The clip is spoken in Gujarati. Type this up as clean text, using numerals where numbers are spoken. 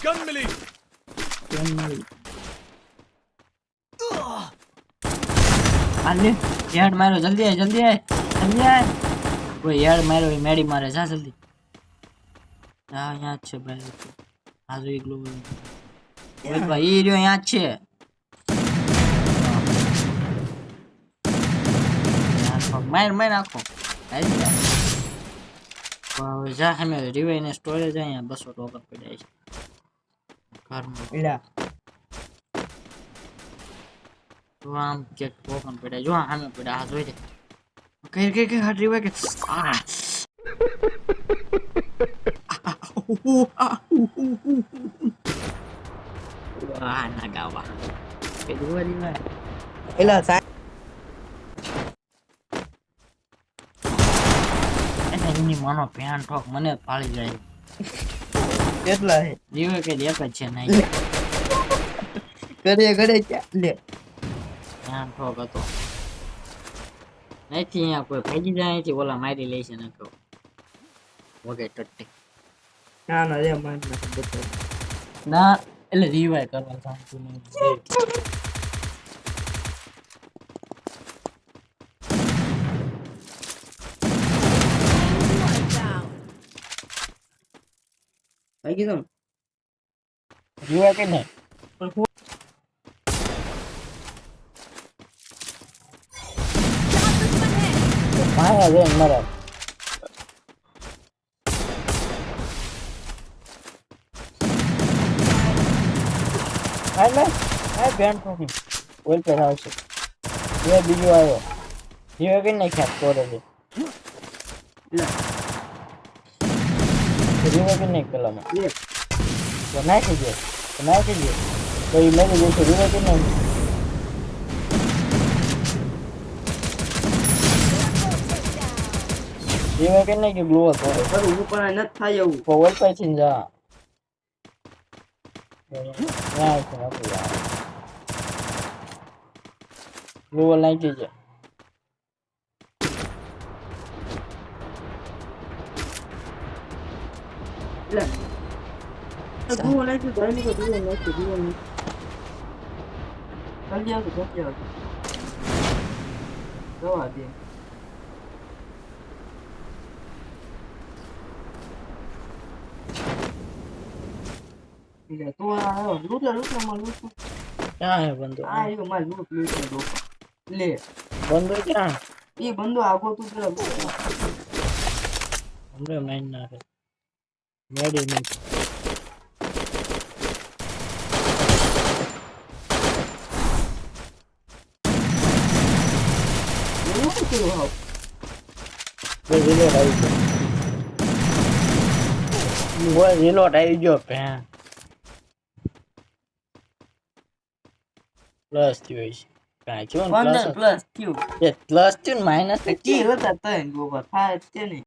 गन मिली। आले यार मारो जल्दी आए जल्दी आए जल्दी आए वो यार मारो मेडी मारे जा जल्दी हाँ यहाँ છે ભાઈ આજો એકલો ઓય ભાઈ ઈ રહ્યો यहाँ છે માર માર નાખો જા હમે રિવાઈ ને સ્ટોરેજ અહીંયા 200 ટોકન પડ્યા છે ઘરમાં એલા તો આમ કે ટોકન પડ્યા જો હમે પડ્યા આ જોઈ દે કે હટ રિવાઈ કે આ વાહ ના ગાવા કે જોવાની ના એલા ની માનો પ્યાન ઠોક મને પાળી જાય કેટલા હે જીવે કે એક જ છે નહીં કરે લે પ્યાન ઠોક હતો નથી અહીંયા કોઈ ભાગી જાય છે ઓલા મારી લે છે ને કહો ઓકે ટટ્ટી ના ના રે માર ના એટલે રીવાય કરવા ચાહતું નહીં ભાગી જાવ રીવાય કે નહીં મારા રે મારા હાય બેન ઠોકી ઓલ પર આવશે એ બીજો આવ્યો જીવે કે નહીં ખ્યાત કરે છે જીવે કે નહીં પેલામાં તો નાખી દે તો એ મેં જોઈશું જીવે કે નહીં જીવે કે નહીં કે ગ્લો હતો ઉપર નથી થાય એવું ઓલ પછી જા Yeah, Blue light is blue light is very good. Blue light is blue light. Jल्दी आओ जल्दी आओ जाओ आते तो लूट मार लूट क्या है बंदो आ ये मार लूट दो ले बंदो क्या ये बंदो आगो तू जरा हमरे माइन ना है मेडी नहीं वो रिलोड आई जो पे પ્લસ થયો છે કાઈ જો પ્લસ થયો એ પ્લસ થયો માઈનસ કી હોતા તો ગોબર થાય છે ને